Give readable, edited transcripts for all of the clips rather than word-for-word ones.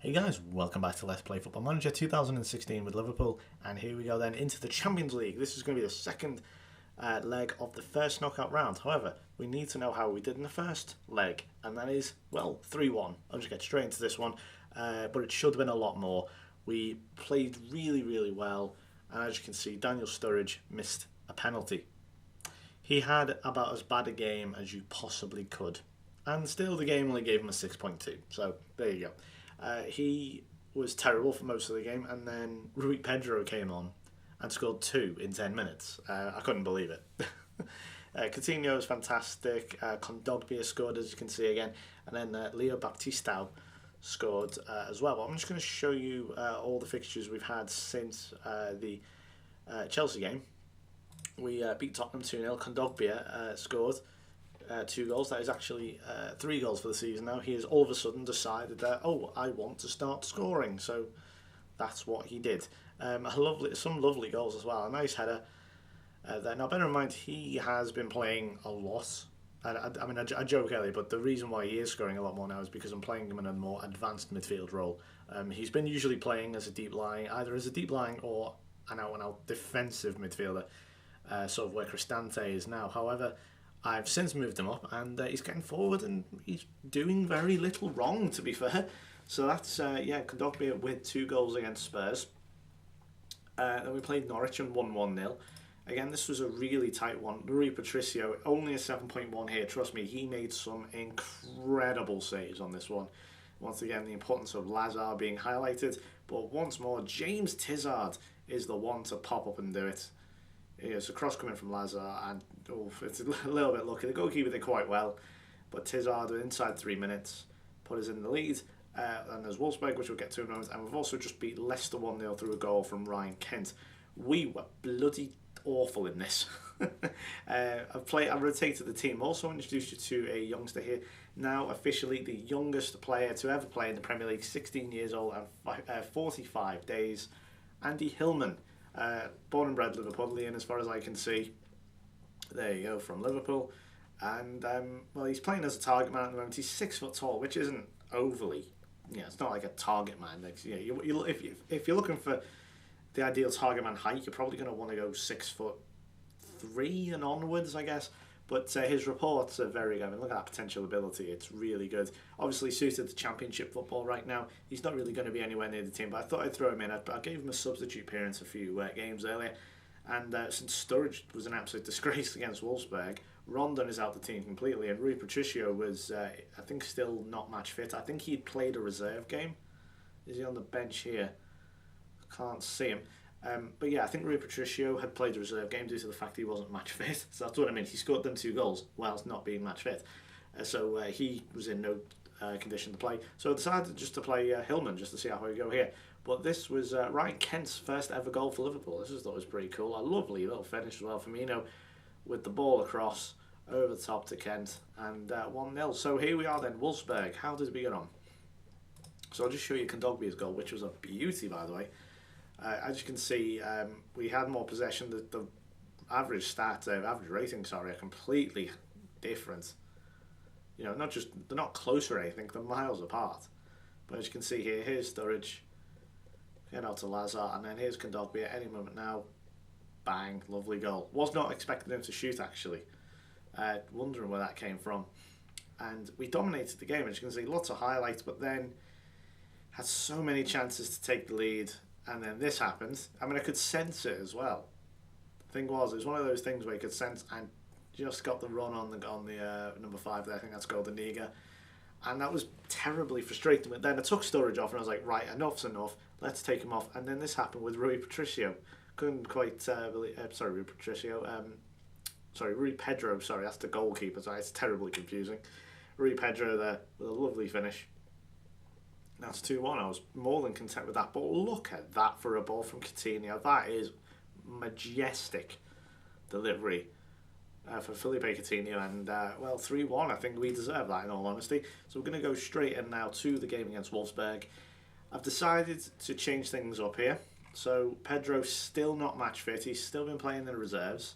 Hey guys, welcome back to Let's Play Football Manager 2016 with Liverpool, and here we go then into the Champions League. This is going to be the second leg of the first knockout round. However, we need to know how we did in the first leg, and that is, well, 3-1. I'll just get straight into this one, but it should have been a lot more. We played really well, and as you can see, Daniel Sturridge missed a penalty. He had about as bad a game as you possibly could, and still the game only gave him a 6.2, so there you go. He was terrible for most of the game, and then Rui Pedro came on and scored 2 in 10 minutes. I couldn't believe it. Coutinho was fantastic. Kondogbia scored, as you can see again, and then Leo Baptistao scored as well. But I'm just going to show you all the fixtures we've had since the Chelsea game. We beat Tottenham 2-0. Kondogbia scored 2 goals. That is actually 3 goals for the season now. He has all of a sudden decided that, oh, I want to start scoring. So that's what he did. Some lovely goals as well. A nice header there. Now, bear in mind, he has been playing a lot. I joke earlier, but the reason why he is scoring a lot more now is because I'm playing him in a more advanced midfield role. He's been usually playing as a deep lying, either as a deep lying or an out-and-out defensive midfielder, sort of where Cristante is now. However, I've since moved him up, and he's getting forward, and he's doing very little wrong, to be fair. So that's, Kondogbia with 2 goals against Spurs. Then we played Norwich and won 1-0. Again, this was a really tight one. Rui Patricio, only a 7.1 here. Trust me, he made some incredible saves on this one. Once again, the importance of Lazar being highlighted. But once more, James Tizard is the one to pop up and do it. It's a cross coming from Lazar, and it's a little bit lucky. The goalkeeper did quite well, but Tizard, inside 3 minutes, put us in the lead. And there's Wolfsburg, which we'll get to in a moment, and we've also just beat Leicester 1-0 through a goal from Ryan Kent. We were bloody awful in this. I've rotated the team. Also introduced you to a youngster here, now officially the youngest player to ever play in the Premier League, 16 years old and 45 days, Andy Hillman. Born and bred Liverpoolian, as far as I can see. There you go, from Liverpool. And he's playing as a target man at the moment. He's 6 foot tall, which isn't overly, it's not like a target man. If you're looking for the ideal target man height, you're probably going to want to go 6'3" and onwards, I guess. But his reports are very good. I mean, look at that potential ability. It's really good. Obviously suited to Championship football right now. He's not really going to be anywhere near the team, but I thought I'd throw him in. I gave him a substitute appearance a few games earlier. And since Sturridge was an absolute disgrace against Wolfsburg, Rondon is out the team completely. And Rui Patricio was, I think, still not match fit. I think he'd played a reserve game. Is he on the bench here? Can't see him. But yeah, I think Rui Patricio had played a reserve game due to the fact he wasn't match fit. So that's what I mean. He scored them 2 goals whilst not being match fit. So he was in no condition to play. So I decided just to play Hillman just to see how we go here. But this was Ryan Kent's first ever goal for Liverpool. This I thought was pretty cool. A lovely little finish as well. Firmino with the ball across over the top to Kent, and 1-0. So here we are then. Wolfsburg. How did we get on? So I'll just show you Kondogbia's goal, which was a beauty, by the way. As you can see, we had more possession. The average rating, are completely different. They're not close or anything. They're miles apart. But as you can see here, here's Sturridge. Get out to Lazar, and then here's Kondogbia any moment now. Bang, lovely goal. Was not expecting him to shoot, actually. Wondering where that came from. And we dominated the game, as you can see, lots of highlights, but then had so many chances to take the lead. And then this happened. I mean, I could sense it as well. The thing was, it was one of those things where you could sense, and just got the run on the number 5 there. I think that's Goldeniga. And that was terribly frustrating. But then I took Sturridge off, and I was like, right, enough's enough. Let's take him off. And then this happened with Rui Patricio. Couldn't quite believe... Rui Patricio. Rui Pedro. Sorry, that's the goalkeeper. Sorry, it's terribly confusing. Rui Pedro there with a lovely finish. That's 2-1. I was more than content with that. But look at that for a ball from Coutinho. That is majestic delivery for Felipe Coutinho. And, 3-1. I think we deserve that, in all honesty. So we're going to go straight in now to the game against Wolfsburg. I've decided to change things up here. So Pedro's still not match fit. He's still been playing in the reserves.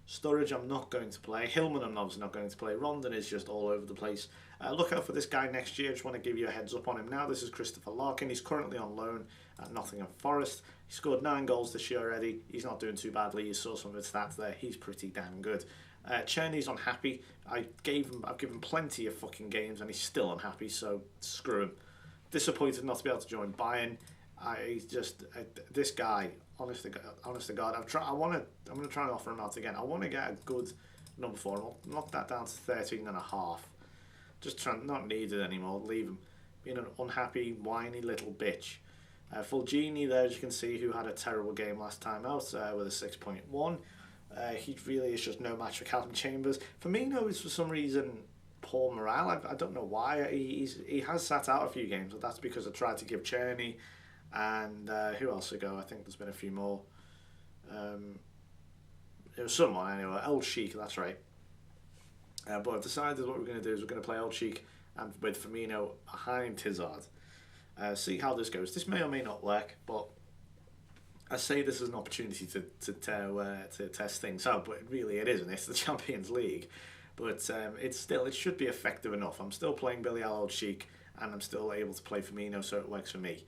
Sturridge, I'm not going to play. Hillman, I'm obviously not going to play. Rondon is just all over the place. Look out for this guy next year. Just want to give you a heads up on him now. This is Christopher Larkin. He's currently on loan at Nottingham Forest. He scored 9 goals this year already. He's not doing too badly. You saw some of his stats there. He's pretty damn good. Czerny's unhappy. I've given plenty of fucking games and he's still unhappy. So screw him. Disappointed not to be able to join Bayern. This guy. Honest to God, I'm going to try and offer him out again. I want to get a good number 4. I'll knock that down to 13.5. Just trying, not needed anymore. Leave him. Being an unhappy, whiny little bitch. Fulgini there, as you can see, who had a terrible game last time out with a 6.1. He really is just no match for Calvin Chambers. Firmino is for some reason poor morale. I don't know why. He has sat out a few games, but that's because I tried to give Czerny and who else ago? I think there's been a few more. It was someone anyway. Old Sheik, that's right. But I've decided what we're going to do is we're going to play Old Sheik and with Firmino behind Tizard. See how this goes. This may or may not work, but I say this is an opportunity to test things out, but really it isn't. It's the Champions League. But it should be effective enough. I'm still playing Billy Old Sheik and I'm still able to play Firmino, so it works for me.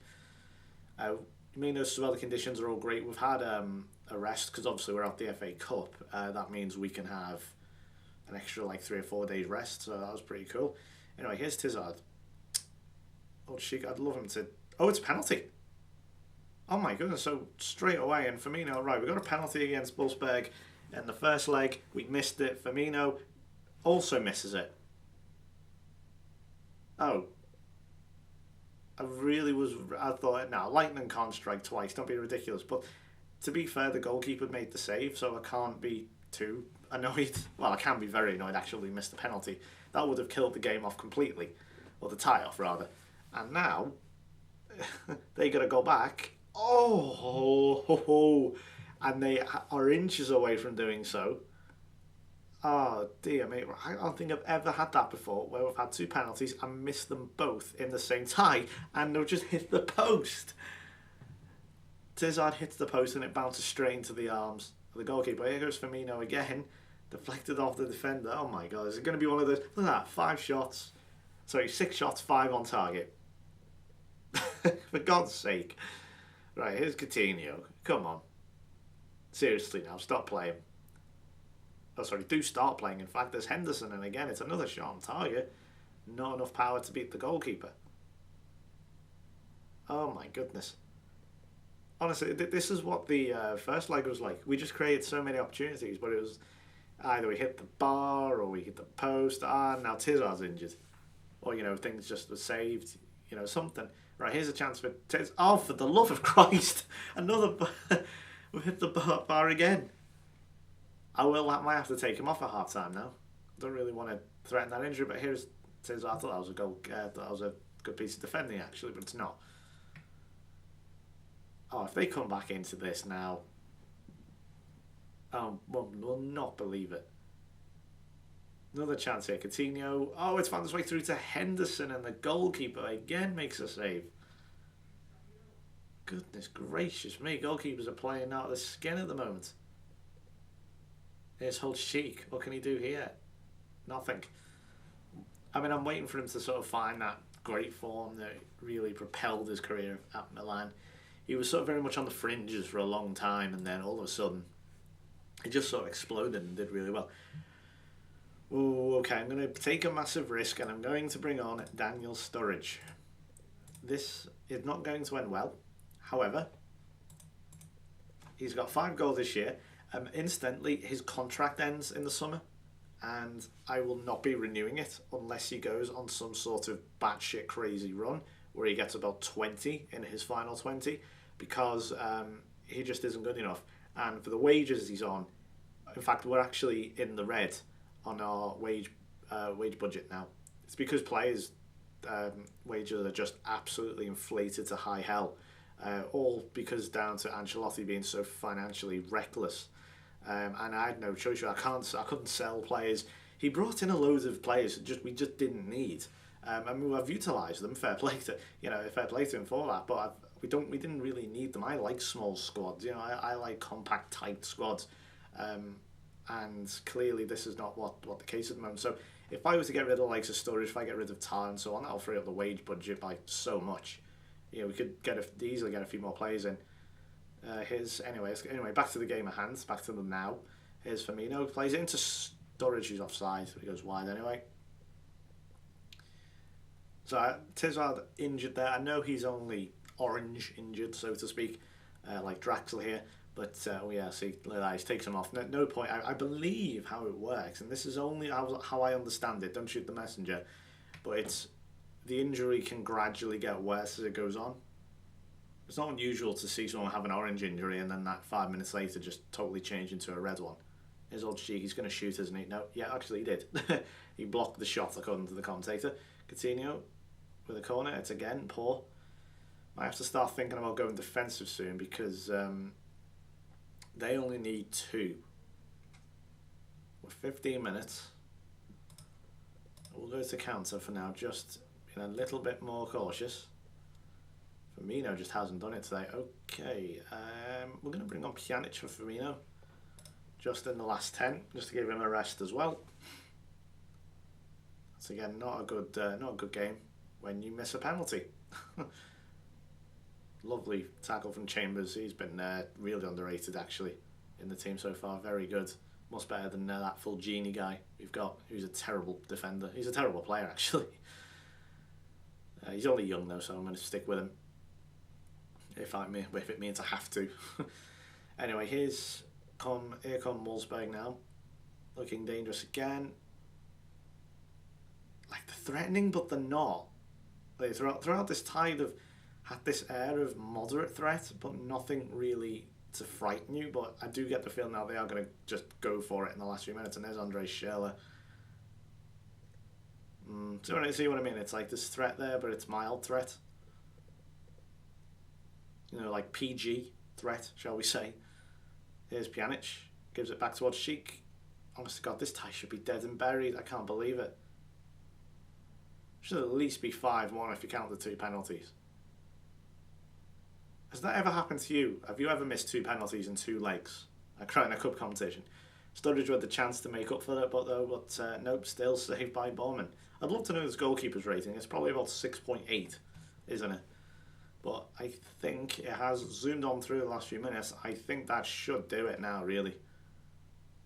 Firmino's weather conditions are all great. We've had a rest because obviously we're out the FA Cup. That means we can have an extra like 3 or 4 days rest, so that was pretty cool. Anyway, here's Tizard. Old Sheik, I'd love him to... Oh, it's a penalty. Oh my goodness, so straight away, and Firmino, right, we got a penalty against Wolfsburg in the first leg. We missed it. Firmino also misses it. Oh. I thought, no, lightning can't strike twice, don't be ridiculous. But to be fair, the goalkeeper made the save, so I can't be too annoyed. Well, I can be very annoyed, actually, missed the penalty. That would have killed the game off completely. Or the tie-off, rather. And now, they got to go back. Oh, and they are inches away from doing so. Oh dear me, I don't think I've ever had that before, where we've had 2 penalties and missed them both in the same tie, and they've just hit the post. Tizard hits the post and it bounces straight into the arms of the goalkeeper. Here goes Firmino again, deflected off the defender. Oh my god, is it going to be one of those? Look at that, 6 shots, 5 on target. For God's sake. Right, here's Coutinho. Come on. Seriously now, stop playing. Oh, sorry, do start playing. In fact, there's Henderson, and again, it's another shot on target. Not enough power to beat the goalkeeper. Oh my goodness. Honestly, this is what the first leg was like. We just created so many opportunities, but it was either we hit the bar or we hit the post. Now Tizard's injured. Or, things just were saved. Something. Right, here's a chance for Tiz. Oh, for the love of Christ. Another we've hit the bar again. I might have to take him off at half time now. I don't really want to threaten that injury, but here's Tiz. I thought that was a goal. That was a good piece of defending, actually, but it's not. Oh, if they come back into this now, we'll not believe it. Another chance here, Coutinho. Oh, it's found its way through to Henderson, and the goalkeeper again makes a save. Goodness gracious me, goalkeepers are playing out of the skin at the moment. Here's Old Sheik. What can he do here? Nothing. I mean, I'm waiting for him to sort of find that great form that really propelled his career at Milan. He was sort of very much on the fringes for a long time, and then all of a sudden, he just sort of exploded and did really well. Oh, okay, I'm going to take a massive risk, and I'm going to bring on Daniel Sturridge. This is not going to end well. However, he's got 5 goals this year. Instantly, his contract ends in the summer, and I will not be renewing it unless he goes on some sort of batshit crazy run where he gets about 20 in his final 20, because he just isn't good enough. And for the wages he's on, in fact, we're actually in the red on our wage budget now. It's because players' wages are just absolutely inflated to high hell, all because down to Ancelotti being so financially reckless. And I had no choice. I couldn't sell players. He brought in a load of players we just didn't need. I mean, I've utilised them. Fair play to him for that. But we didn't really need them. I like small squads. I like compact, tight squads. and clearly this is not what the case at the moment. So if I was to get rid of like Sturridge, if I get rid of Tar and so on, that'll free up the wage budget by so much. You know, we could easily get a few more players in. Anyway, back to the game at hand, back to the now. Here's Firmino, plays it into Sturridge, who's offside, so he goes wide anyway. So Tizard injured there. I know he's only orange injured, so to speak, like Draxler here. But see, he takes him off. No point. I believe how it works, and this is only how I understand it. Don't shoot the messenger. But it's the injury can gradually get worse as it goes on. It's not unusual to see someone have an orange injury and then that 5 minutes later just totally change into a red one. His old cheek, he's going to shoot, isn't he? No, yeah, actually he did. He blocked the shot according to the commentator. Coutinho with a corner. It's again poor. I have to start thinking about going defensive soon because they only need 2. With 15 minutes. We'll go to counter for now, just being a little bit more cautious. Firmino just hasn't done it today. Okay, we're going to bring on Pjanic for Firmino. Just in the last 10, just to give him a rest as well. That's again not a good game when you miss a penalty. Lovely tackle from Chambers. He's been really underrated actually in the team so far. Very good. Much better than that Fulgini guy we've got, who's a terrible defender. He's a terrible player actually. He's only young though, so I'm going to stick with him. If it means I have to. Anyway, here come Wolfsburg now. Looking dangerous again. Like they're threatening, but they're not. Like throughout this tide of had this air of moderate threat, but nothing really to frighten you. But I do get the feel now they are going to just go for it in the last few minutes. And there's Andre Schürrle. See what I mean? It's like this threat there, but it's mild threat. You know, like PG threat, shall we say. Here's Pjanic. Gives it back towards Sheik. Honest to God, this tie should be dead and buried. I can't believe it. Should at least be 5-1 if you count the 2 penalties. Has that ever happened to you? Have you ever missed 2 penalties in 2 legs? In a cup competition. Sturridge had the chance to make up for it, but nope, still saved by Bowman. I'd love to know his goalkeeper's rating. It's probably about 6.8, isn't it? But I think it has zoomed on through the last few minutes. I think that should do it now, really.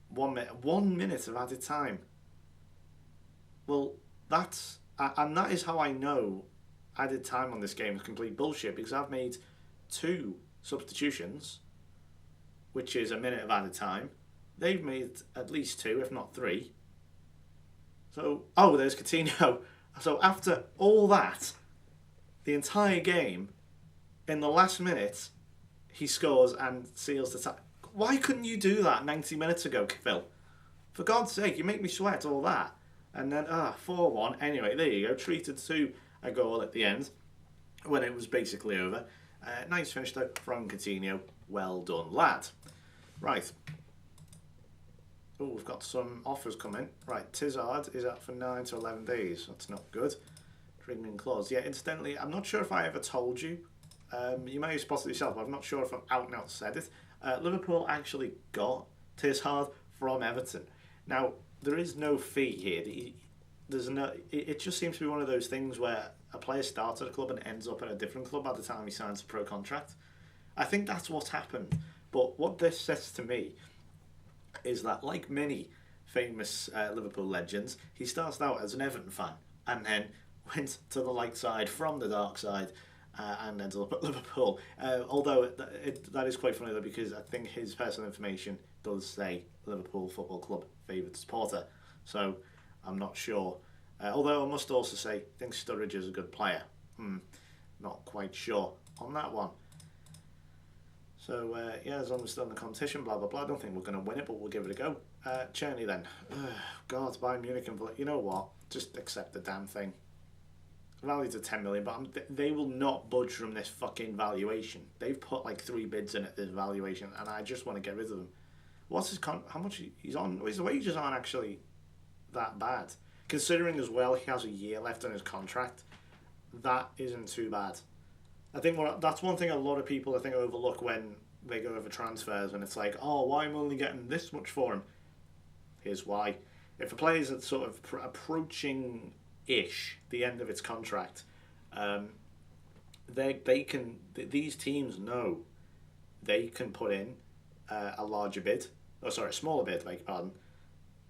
1 minute of added time. Well, that is how I know added time on this game is complete bullshit, because I've made 2 substitutions, which is a minute of added time. They've made at least 2, if not 3. So, there's Coutinho. So after all that, the entire game, in the last minute, he scores and seals the tie. Why couldn't you do that 90 minutes ago, Phil? For God's sake, you make me sweat all that. And then, 4-1. Anyway, there you go. Treated to a goal at the end when it was basically over. Nice finish though from Coutinho. Well done, lad. Right. Oh, we've got some offers coming. Right, Tizard is out for 9 to 11 days. That's not good. Premium clause. Yeah, incidentally, I'm not sure if I ever told you. You may have spotted it yourself, but I'm not sure if I've out and out said it. Liverpool actually got Tizard from Everton. Now, there is no fee here. It just seems to be one of those things where a player starts at a club and ends up at a different club by the time he signs a pro contract. I think that's what's happened. But what this says to me is that, like many famous Liverpool legends, he starts out as an Everton fan and then went to the light side from the dark side and ended up at Liverpool. Although that is quite funny though, because I think his personal information does say Liverpool Football Club favoured supporter. So I'm not sure. Although I must also say, I think Sturridge is a good player. Not quite sure on that one. So, as long as we're still in the competition, blah, blah, blah. I don't think we're going to win it, but we'll give it a go. Czerny then. God, Bayern Munich and you know what? Just accept the damn thing. Valued at 10 million, but they will not budge from this fucking valuation. They've put like 3 bids in at this valuation, and I just want to get rid of them. What's his how much he's on? His wages aren't actually that bad. Considering as well he has a year left on his contract, that isn't too bad. I think that's one thing a lot of people I think overlook when they go over transfers, and it's like, oh, why am I only getting this much for him? Here's why. If a player is at sort of approaching-ish the end of its contract, these teams know they can put in a larger bid, a smaller bid, beg your pardon,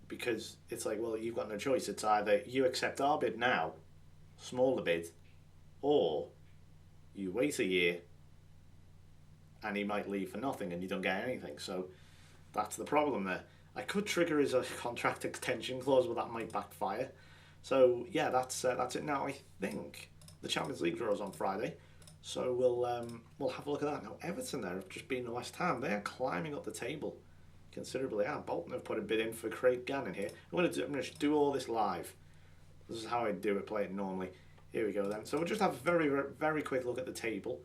because it's like, well, you've got no choice. It's either you accept our bid now, smaller bid, or you wait a year and he might leave for nothing and you don't get anything. So that's the problem there. I could trigger his contract extension clause, but that might backfire. So yeah, that's it. Now I think the Champions League draws on Friday, so we'll have a look at that. Now Everton there have just been to West Ham. They are climbing up the table considerably. Bolton have put a bid in for Craig Gannon here. I'm going to do all this live. This is how I do it, play it normally. Here we go then. So we'll just have a very, very quick look at the table.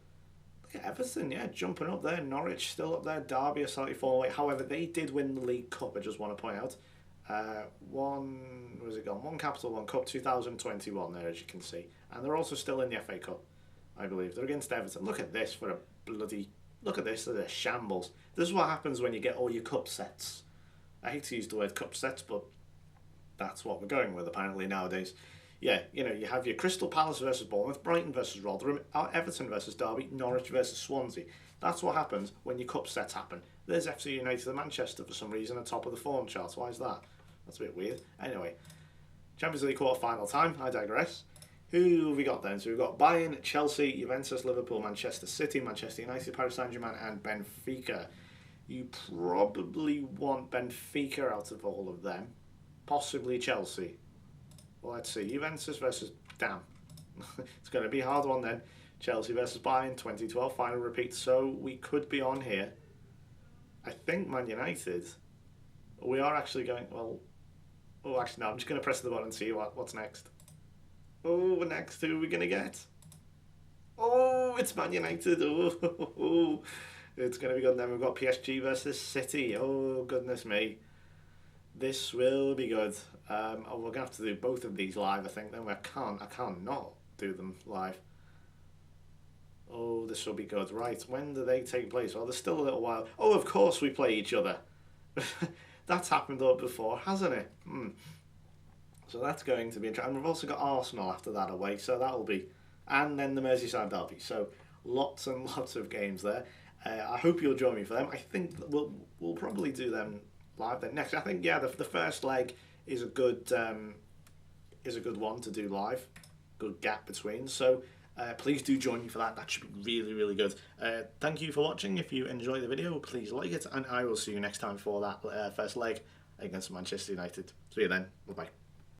Look at Everton, yeah, jumping up there. Norwich still up there. Derby are slightly falling away. However, they did win the League Cup, I just want to point out. One Capital, one Cup, 2021 there, as you can see. And they're also still in the FA Cup, I believe. They're against Everton. Look at this for a bloody... Look at this, they're a shambles. This is what happens when you get all your cup sets. I hate to use the word cup sets, but that's what we're going with apparently nowadays. Yeah, you know, you have your Crystal Palace versus Bournemouth, Brighton versus Rotherham, Everton versus Derby, Norwich versus Swansea. That's what happens when your cup sets happen. There's FC United of Manchester for some reason at top of the form charts. Why is that? That's a bit weird. Anyway, Champions League quarter-final time. I digress. Who have we got then? So we've got Bayern, Chelsea, Juventus, Liverpool, Manchester City, Manchester United, Paris Saint-Germain and Benfica. You probably want Benfica out of all of them. Possibly Chelsea. Well, let's see. Juventus versus... Damn. It's going to be a hard one then. Chelsea versus Bayern, 2012, final repeat. So we could be on here. I think Man United... We are actually going... Well... Oh, actually, no. I'm just going to press the button and see what's next. Oh, next, who are we going to get? Oh, it's Man United. Oh, it's going to be good. Then we've got PSG versus City. Oh, goodness me. This will be good. We're going to have to do both of these live, I think. Then I can't not do them live. Oh, this will be good. Right, when do they take place? Well, there's still a little while. Oh, of course we play each other. That's happened up before, hasn't it? So that's going to be interesting. And we've also got Arsenal after that away, so that'll be... And then the Merseyside derby. So lots and lots of games there. I hope you'll join me for them. I think we'll probably do them live then next. I think, yeah, the first leg is a good one to do live. Good gap between. So please do join me for that. That should be really, really good. Thank you for watching. If you enjoy the video, please like it. And I will see you next time for that first leg against Manchester United. See you then. Bye-bye.